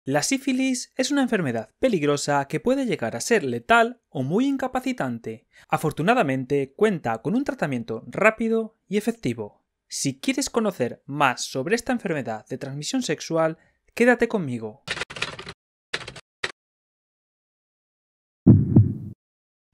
La sífilis es una enfermedad peligrosa que puede llegar a ser letal o muy incapacitante. Afortunadamente, cuenta con un tratamiento rápido y efectivo. Si quieres conocer más sobre esta enfermedad de transmisión sexual, quédate conmigo.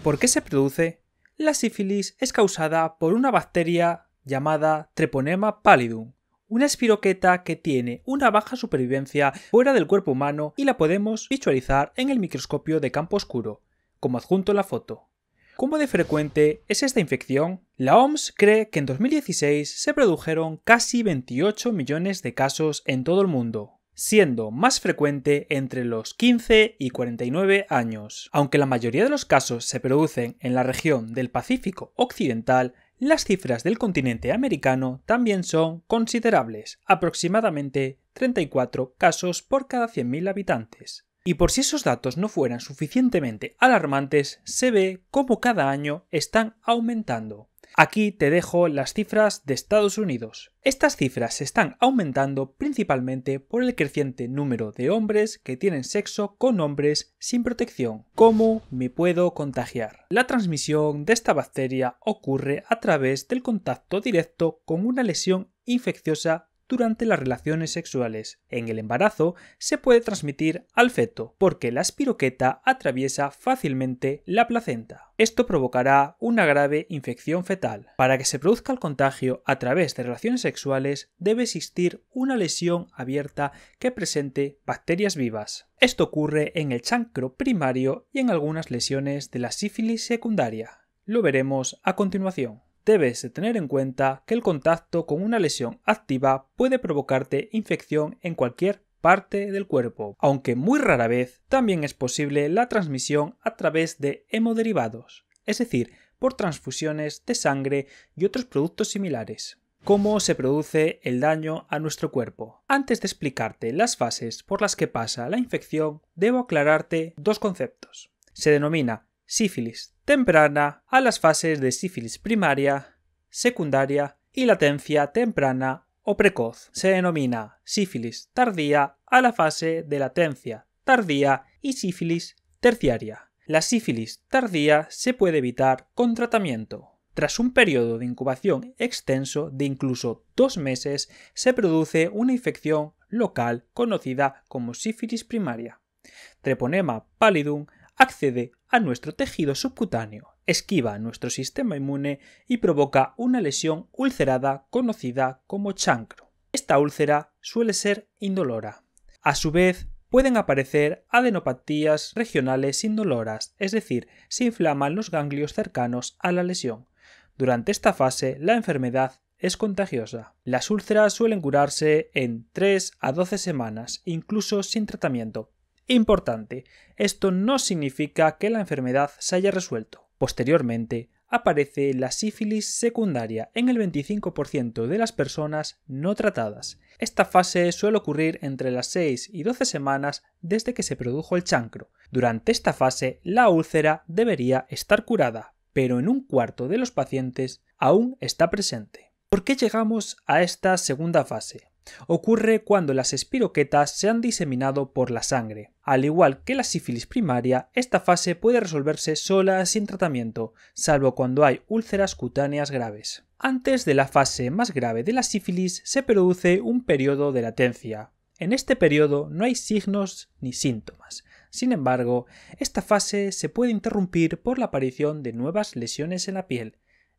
¿Por qué se produce? La sífilis es causada por una bacteria llamada Treponema pallidum, una espiroqueta que tiene una baja supervivencia fuera del cuerpo humano y la podemos visualizar en el microscopio de campo oscuro, como adjunto en la foto. ¿Cómo de frecuente es esta infección? La OMS cree que en 2016 se produjeron casi 28 millones de casos en todo el mundo, siendo más frecuente entre los 15 y 49 años. Aunque la mayoría de los casos se producen en la región del Pacífico Occidental, las cifras del continente americano también son considerables, aproximadamente 34 casos por cada 100.000 habitantes. Y por si esos datos no fueran suficientemente alarmantes, se ve cómo cada año están aumentando. Aquí te dejo las cifras de Estados Unidos. Estas cifras están aumentando principalmente por el creciente número de hombres que tienen sexo con hombres sin protección. ¿Cómo me puedo contagiar? La transmisión de esta bacteria ocurre a través del contacto directo con una lesión infecciosa durante las relaciones sexuales. En el embarazo se puede transmitir al feto porque la espiroqueta atraviesa fácilmente la placenta. Esto provocará una grave infección fetal. Para que se produzca el contagio a través de relaciones sexuales debe existir una lesión abierta que presente bacterias vivas. Esto ocurre en el chancro primario y en algunas lesiones de la sífilis secundaria. Lo veremos a continuación. Debes de tener en cuenta que el contacto con una lesión activa puede provocarte infección en cualquier parte del cuerpo, aunque muy rara vez también es posible la transmisión a través de hemoderivados, es decir, por transfusiones de sangre y otros productos similares. ¿Cómo se produce el daño a nuestro cuerpo? Antes de explicarte las fases por las que pasa la infección, debo aclararte dos conceptos. Se denomina sífilis temprana a las fases de sífilis primaria, secundaria y latencia temprana o precoz. Se denomina sífilis tardía a la fase de latencia tardía y sífilis terciaria. La sífilis tardía se puede evitar con tratamiento. Tras un periodo de incubación extenso de incluso 2 meses, se produce una infección local conocida como sífilis primaria. Treponema pallidum accede a nuestro tejido subcutáneo, esquiva nuestro sistema inmune y provoca una lesión ulcerada conocida como chancro. Esta úlcera suele ser indolora. A su vez, pueden aparecer adenopatías regionales indoloras, es decir, se inflaman los ganglios cercanos a la lesión. Durante esta fase, la enfermedad es contagiosa. Las úlceras suelen curarse en 3 a 12 semanas, incluso sin tratamiento. Importante, esto no significa que la enfermedad se haya resuelto. Posteriormente, aparece la sífilis secundaria en el 25% de las personas no tratadas. Esta fase suele ocurrir entre las 6 y 12 semanas desde que se produjo el chancro. Durante esta fase, la úlcera debería estar curada, pero en un cuarto de los pacientes aún está presente. ¿Por qué llegamos a esta segunda fase? Ocurre cuando las espiroquetas se han diseminado por la sangre. Al igual que la sífilis primaria, esta fase puede resolverse sola sin tratamiento, salvo cuando hay úlceras cutáneas graves. Antes de la fase más grave de la sífilis se produce un periodo de latencia. En este periodo no hay signos ni síntomas. Sin embargo, esta fase se puede interrumpir por la aparición de nuevas lesiones en la piel.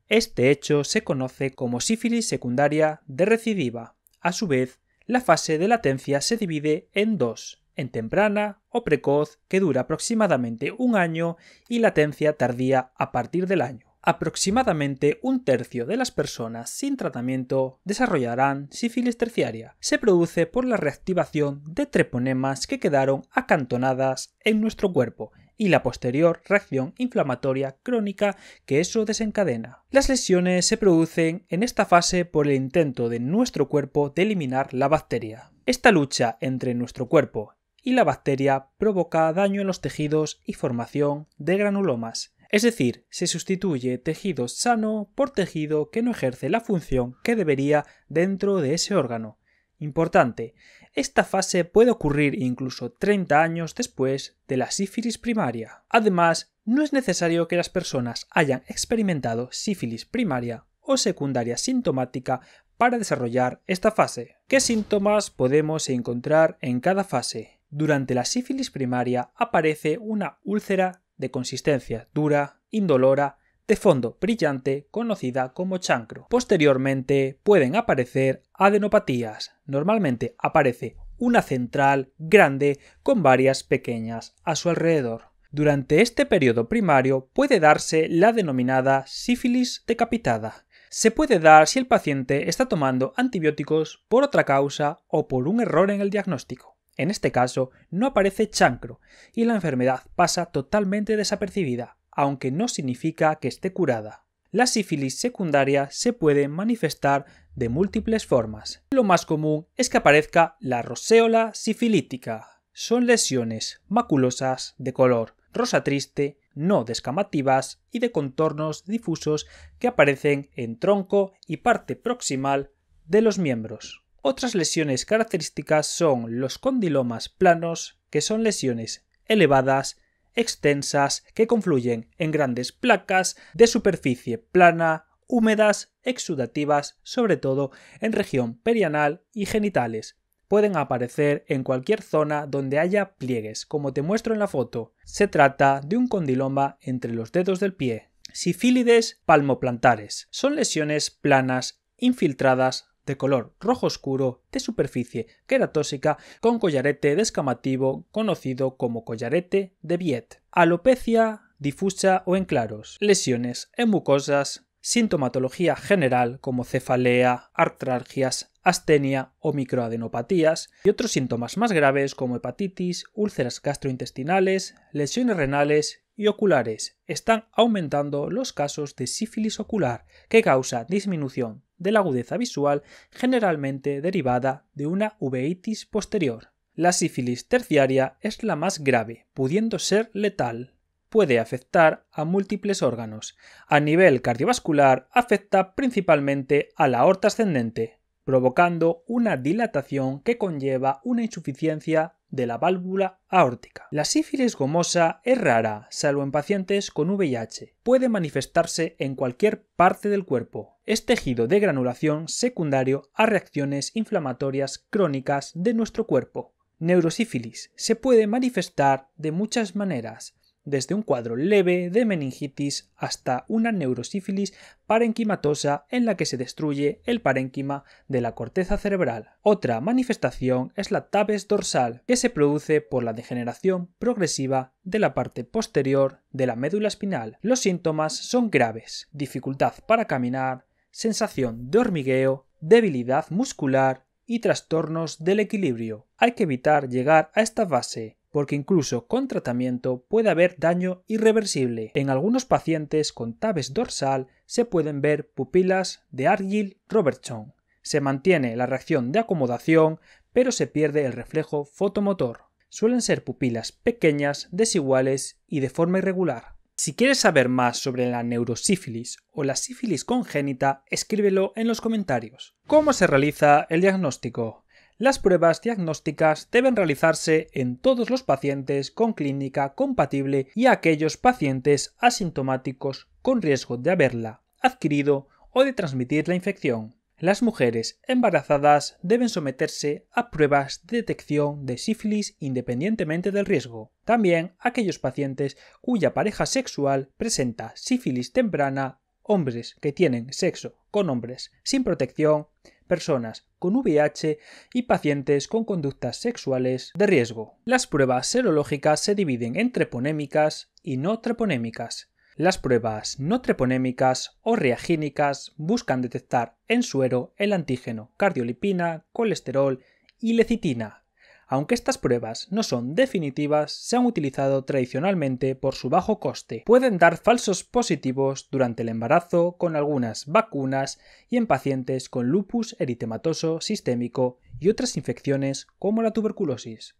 Este hecho se conoce como sífilis secundaria de recidiva. A su vez, la fase de latencia se divide en dos, en temprana o precoz, que dura aproximadamente 1 año, y latencia tardía a partir del año. Aproximadamente 1/3 de las personas sin tratamiento desarrollarán sífilis terciaria. Se produce por la reactivación de treponemas que quedaron acantonadas en nuestro cuerpo y la posterior reacción inflamatoria crónica que eso desencadena. Las lesiones se producen en esta fase por el intento de nuestro cuerpo de eliminar la bacteria. Esta lucha entre nuestro cuerpo y la bacteria provoca daño en los tejidos y formación de granulomas. Es decir, se sustituye tejido sano por tejido que no ejerce la función que debería dentro de ese órgano. Importante, esta fase puede ocurrir incluso 30 años después de la sífilis primaria. Además, no es necesario que las personas hayan experimentado sífilis primaria o secundaria sintomática para desarrollar esta fase. ¿Qué síntomas podemos encontrar en cada fase? Durante la sífilis primaria aparece una úlcera de consistencia dura, indolora, de fondo brillante, conocida como chancro. Posteriormente pueden aparecer adenopatías. Normalmente aparece una central grande con varias pequeñas a su alrededor. Durante este periodo primario puede darse la denominada sífilis decapitada. Se puede dar si el paciente está tomando antibióticos por otra causa o por un error en el diagnóstico. En este caso no aparece chancro y la enfermedad pasa totalmente desapercibida, aunque no significa que esté curada. La sífilis secundaria se puede manifestar de múltiples formas. Lo más común es que aparezca la roséola sifilítica. Son lesiones maculosas de color rosa triste, no descamativas y de contornos difusos que aparecen en tronco y parte proximal de los miembros. Otras lesiones características son los condilomas planos, que son lesiones elevadas, extensas, que confluyen en grandes placas de superficie plana, húmedas, exudativas, sobre todo en región perianal y genitales. Pueden aparecer en cualquier zona donde haya pliegues, como te muestro en la foto. Se trata de un condiloma entre los dedos del pie. Sifílides palmoplantares. Son lesiones planas, infiltradas, de color rojo oscuro, de superficie queratósica, con collarete descamativo conocido como collarete de Biet. Alopecia difusa o en claros. Lesiones en mucosas. Sintomatología general como cefalea, artralgias, astenia o microadenopatías y otros síntomas más graves como hepatitis, úlceras gastrointestinales, lesiones renales y oculares. Están aumentando los casos de sífilis ocular, que causa disminución de la agudeza visual, generalmente derivada de una uveitis posterior. La sífilis terciaria es la más grave, pudiendo ser letal. Puede afectar a múltiples órganos. A nivel cardiovascular afecta principalmente a la aorta ascendente, provocando una dilatación que conlleva una insuficiencia de la válvula aórtica. La sífilis gomosa es rara, salvo en pacientes con VIH. Puede manifestarse en cualquier parte del cuerpo. Es tejido de granulación secundario a reacciones inflamatorias crónicas de nuestro cuerpo. Neurosífilis se puede manifestar de muchas maneras, desde un cuadro leve de meningitis hasta una neurosífilis parenquimatosa en la que se destruye el parénquima de la corteza cerebral. Otra manifestación es la tabes dorsal, que se produce por la degeneración progresiva de la parte posterior de la médula espinal. Los síntomas son graves: dificultad para caminar, sensación de hormigueo, debilidad muscular y trastornos del equilibrio. Hay que evitar llegar a esta fase, porque incluso con tratamiento puede haber daño irreversible. En algunos pacientes con tabes dorsal se pueden ver pupilas de Argyll-Robertson. Se mantiene la reacción de acomodación, pero se pierde el reflejo fotomotor. Suelen ser pupilas pequeñas, desiguales y de forma irregular. Si quieres saber más sobre la neurosífilis o la sífilis congénita, escríbelo en los comentarios. ¿Cómo se realiza el diagnóstico? Las pruebas diagnósticas deben realizarse en todos los pacientes con clínica compatible y aquellos pacientes asintomáticos con riesgo de haberla adquirido o de transmitir la infección. Las mujeres embarazadas deben someterse a pruebas de detección de sífilis independientemente del riesgo. También aquellos pacientes cuya pareja sexual presenta sífilis temprana, hombres que tienen sexo con hombres sin protección, personas con VIH y pacientes con conductas sexuales de riesgo. Las pruebas serológicas se dividen en treponémicas y no treponémicas. Las pruebas no treponémicas o reagínicas buscan detectar en suero el antígeno cardiolipina, colesterol y lecitina. Aunque estas pruebas no son definitivas, se han utilizado tradicionalmente por su bajo coste. Pueden dar falsos positivos durante el embarazo con algunas vacunas y en pacientes con lupus eritematoso sistémico y otras infecciones como la tuberculosis.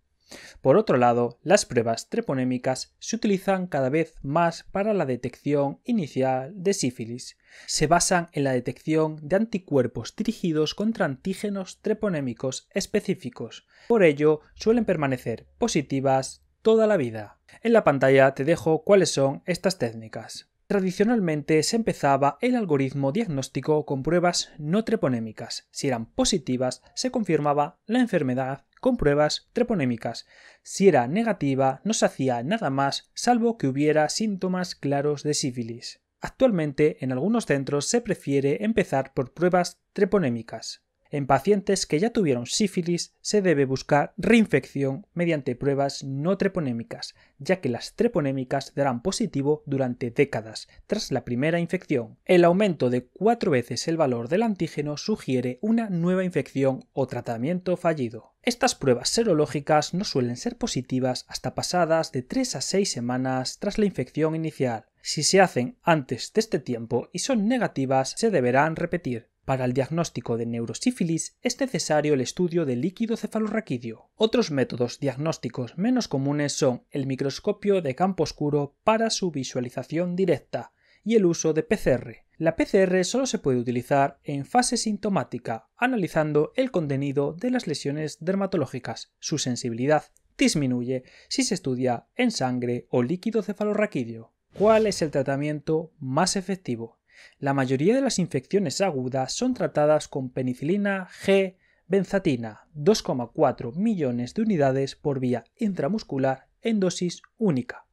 Por otro lado, las pruebas treponémicas se utilizan cada vez más para la detección inicial de sífilis. Se basan en la detección de anticuerpos dirigidos contra antígenos treponémicos específicos. Por ello, suelen permanecer positivas toda la vida. En la pantalla te dejo cuáles son estas técnicas. Tradicionalmente se empezaba el algoritmo diagnóstico con pruebas no treponémicas. Si eran positivas, se confirmaba la enfermedad con pruebas treponémicas. Si era negativa, no se hacía nada más salvo que hubiera síntomas claros de sífilis. Actualmente, en algunos centros se prefiere empezar por pruebas treponémicas. En pacientes que ya tuvieron sífilis se debe buscar reinfección mediante pruebas no treponémicas, ya que las treponémicas darán positivo durante décadas tras la primera infección. El aumento de 4 veces el valor del antígeno sugiere una nueva infección o tratamiento fallido. Estas pruebas serológicas no suelen ser positivas hasta pasadas de 3 a 6 semanas tras la infección inicial. Si se hacen antes de este tiempo y son negativas, se deberán repetir. Para el diagnóstico de neurosífilis es necesario el estudio del líquido cefalorraquídeo. Otros métodos diagnósticos menos comunes son el microscopio de campo oscuro para su visualización directa y el uso de PCR. La PCR solo se puede utilizar en fase sintomática, analizando el contenido de las lesiones dermatológicas. Su sensibilidad disminuye si se estudia en sangre o líquido cefalorraquídeo. ¿Cuál es el tratamiento más efectivo? La mayoría de las infecciones agudas son tratadas con penicilina G benzatina, 2,4 millones de unidades por vía intramuscular en dosis única.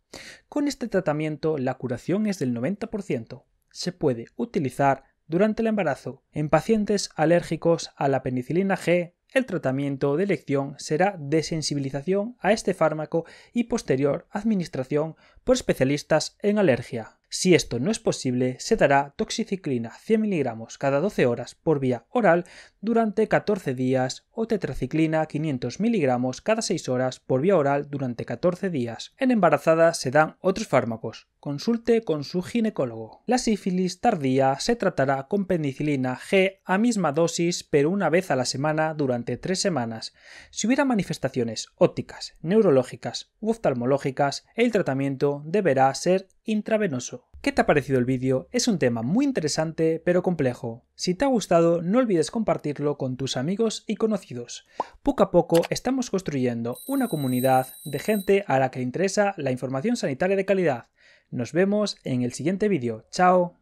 Con este tratamiento la curación es del 90%. Se puede utilizar durante el embarazo. En pacientes alérgicos a la penicilina G, el tratamiento de elección será desensibilización a este fármaco y posterior administración por especialistas en alergia. Si esto no es posible, se dará doxiciclina 100 mg cada 12 horas por vía oral durante 14 días o tetraciclina 500 mg cada 6 horas por vía oral durante 14 días. En embarazadas se dan otros fármacos. Consulte con su ginecólogo. La sífilis tardía se tratará con penicilina G a misma dosis pero una vez a la semana durante 3 semanas. Si hubiera manifestaciones ópticas, neurológicas u oftalmológicas, el tratamiento deberá ser intravenoso. ¿Qué te ha parecido el vídeo? Es un tema muy interesante pero complejo. Si te ha gustado, no olvides compartirlo con tus amigos y conocidos. Poco a poco estamos construyendo una comunidad de gente a la que le interesa la información sanitaria de calidad. Nos vemos en el siguiente vídeo. ¡Chao!